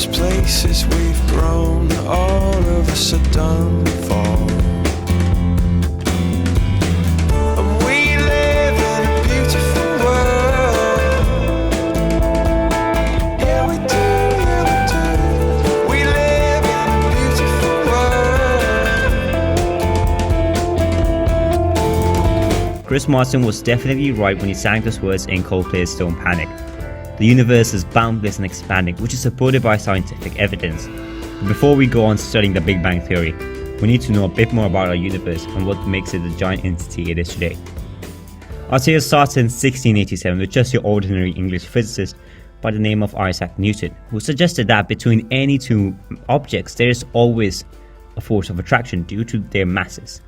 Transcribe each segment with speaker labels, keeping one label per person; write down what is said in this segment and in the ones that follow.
Speaker 1: those places we've grown, all of us are done for. And we live in a beautiful world. Yeah, we do, yeah, we do. We live in a beautiful world.
Speaker 2: Chris Martin was definitely right when he sang those words in Coldplay's Don't Panic. The universe is boundless and expanding, which is supported by scientific evidence. But before we go on studying the Big Bang Theory, we need to know a bit more about our universe and what makes it the giant entity it is today. Our tale starts in 1687 with just your ordinary English physicist by the name of Isaac Newton, who suggested that between any two objects there is always a force of attraction due to their masses.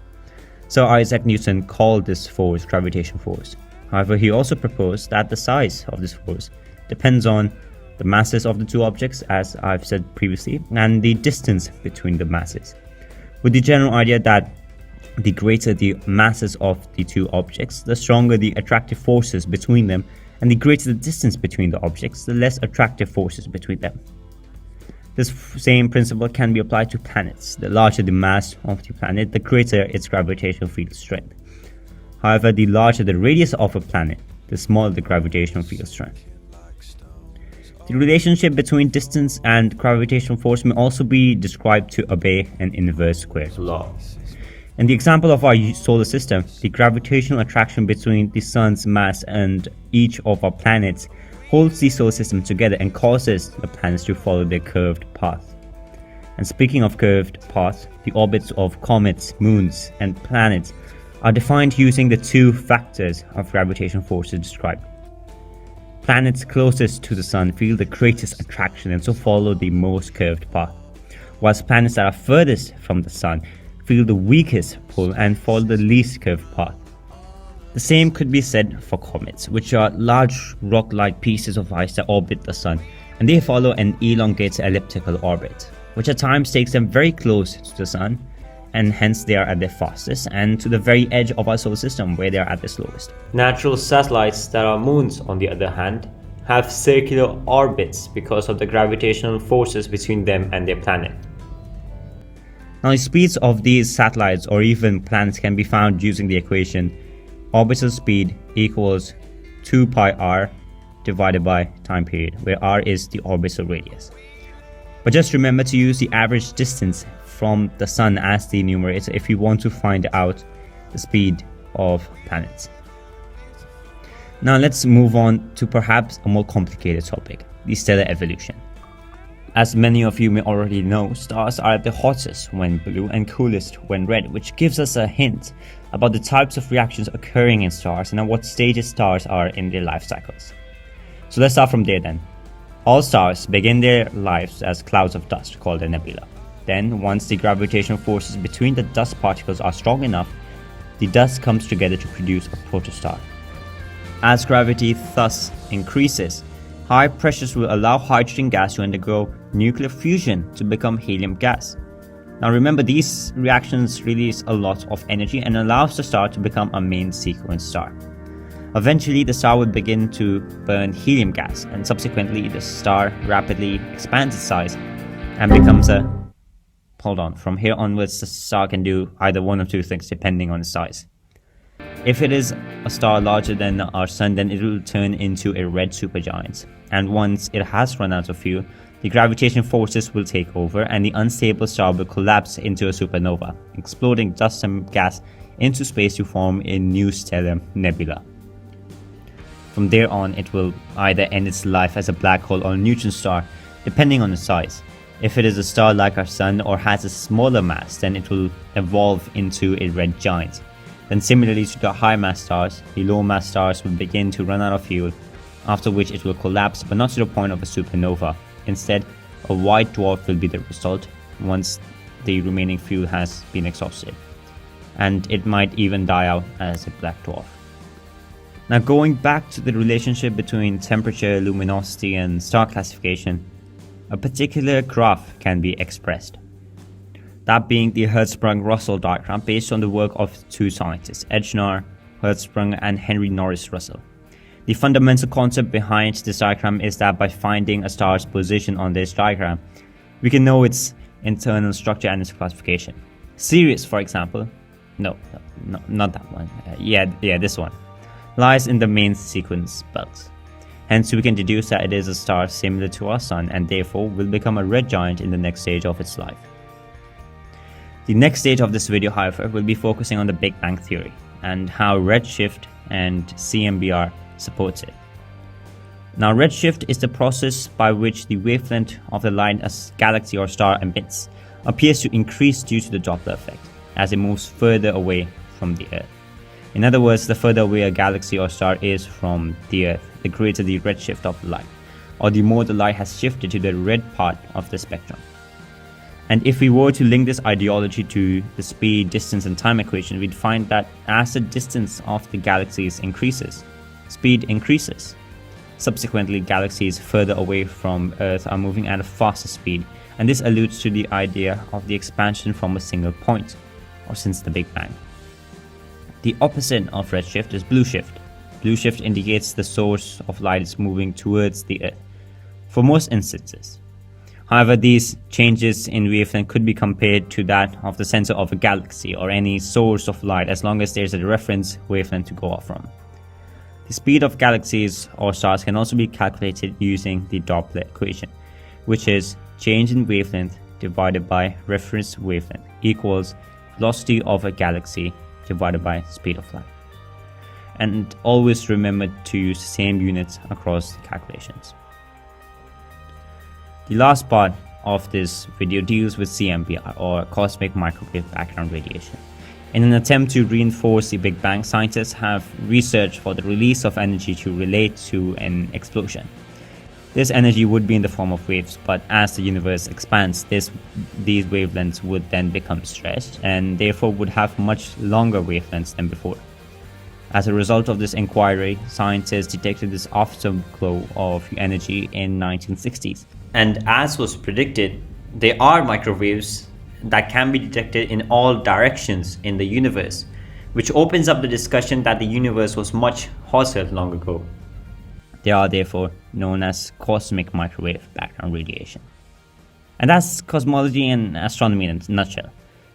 Speaker 2: So Isaac Newton called this force gravitational force. However, he also proposed that the size of this force depends on the masses of the two objects, as I've said previously, and the distance between the masses, with the general idea that the greater the masses of the two objects, the stronger the attractive forces between them, and the greater the distance between the objects, the less attractive forces between them. This same principle can be applied to planets. The larger the mass of the planet, the greater its gravitational field strength. However, the larger the radius of a planet, the smaller the gravitational field strength. The relationship between distance and gravitational force may also be described to obey an inverse square law. In the example of our solar system, the gravitational attraction between the sun's mass and each of our planets holds the solar system together and causes the planets to follow their curved path. And speaking of curved paths, the orbits of comets, moons, and planets are defined using the two factors of gravitational forces described. Planets closest to the sun feel the greatest attraction and so follow the most curved path, whilst planets that are furthest from the sun feel the weakest pull and follow the least curved path. The same could be said for comets, which are large rock-like pieces of ice that orbit the sun, and they follow an elongated elliptical orbit, which at times takes them very close to the sun, and hence they are at their fastest, and to the very edge of our solar system where they are at their slowest. Natural satellites that are moons, on the other hand, have circular orbits because of the gravitational forces between them and their planet. Now, the speeds of these satellites or even planets can be found using the equation orbital speed equals 2 pi r divided by time period, where r is the orbital radius. But just remember to use the average distance from the sun as the numerator if you want to find out the speed of planets. Now let's move on to perhaps a more complicated topic, the stellar evolution. As many of you may already know, stars are at their hottest when blue and coolest when red, which gives us a hint about the types of reactions occurring in stars and at what stages stars are in their life cycles. So let's start from there then. All stars begin their lives as clouds of dust called a nebula. Then, once the gravitational forces between the dust particles are strong enough, the dust comes together to produce a protostar. As gravity thus increases, high pressures will allow hydrogen gas to undergo nuclear fusion to become helium gas. Now remember, these reactions release a lot of energy and allows the star to become a main sequence star. Eventually, the star will begin to burn helium gas, and subsequently the star rapidly expands its size and becomes a... Hold on, from here onwards the star can do either one of two things depending on its size. If it is a star larger than our sun, then it will turn into a red supergiant, and once it has run out of fuel, the gravitational forces will take over and the unstable star will collapse into a supernova, exploding dust and gas into space to form a new stellar nebula. From there on, it will either end its life as a black hole or a neutron star, depending on its size. If it is a star like our sun or has a smaller mass, then it will evolve into a red giant. Then similarly to the high mass stars, the low mass stars will begin to run out of fuel, after which it will collapse, but not to the point of a supernova. Instead, a white dwarf will be the result once the remaining fuel has been exhausted, and it might even die out as a black dwarf. Now, going back to the relationship between temperature, luminosity, and star classification, a particular graph can be expressed. That being the Hertzsprung-Russell diagram based on the work of two scientists, Edgenar Hertzsprung and Henry Norris Russell. The fundamental concept behind this diagram is that by finding a star's position on this diagram, we can know its internal structure and its classification. Sirius, for example, no, not that one. This one lies in the main sequence belt. Hence, we can deduce that it is a star similar to our Sun and therefore will become a red giant in the next stage of its life. The next stage of this video, however, will be focusing on the Big Bang Theory and how redshift and CMBR supports it. Now, redshift is the process by which the wavelength of the light a galaxy or star emits appears to increase due to the Doppler effect as it moves further away from the Earth. In other words, the further away a galaxy or star is from the Earth, the greater the redshift of the light, or the more the light has shifted to the red part of the spectrum. And if we were to link this ideology to the speed, distance and time equation, we'd find that as the distance of the galaxies increases, speed increases. Subsequently, galaxies further away from Earth are moving at a faster speed, and this alludes to the idea of the expansion from a single point, or since the Big Bang. The opposite of redshift is blueshift. Blueshift indicates the source of light is moving towards the Earth, for most instances. However, these changes in wavelength could be compared to that of the center of a galaxy or any source of light as long as there's a reference wavelength to go off from. The speed of galaxies or stars can also be calculated using the Doppler equation, which is change in wavelength divided by reference wavelength equals velocity of a galaxy divided by speed of light. And always remember to use the same units across the calculations. The last part of this video deals with CMBR, or cosmic microwave background radiation. In an attempt to reinforce the Big Bang, scientists have researched for the release of energy to relate to an explosion. This energy would be in the form of waves, but as the universe expands, these wavelengths would then become stretched and therefore would have much longer wavelengths than before. As a result of this inquiry, scientists detected this afterglow of energy in 1960s. And as was predicted, there are microwaves that can be detected in all directions in the universe, which opens up the discussion that the universe was much hotter long ago. They are therefore known as cosmic microwave background radiation. And that's cosmology and astronomy in a nutshell.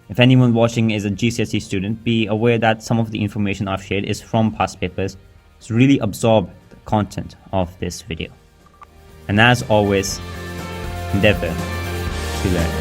Speaker 2: If anyone watching is a GCSE student, be aware that some of the information I've shared is from past papers, so really absorb the content of this video. And as always, endeavor to learn.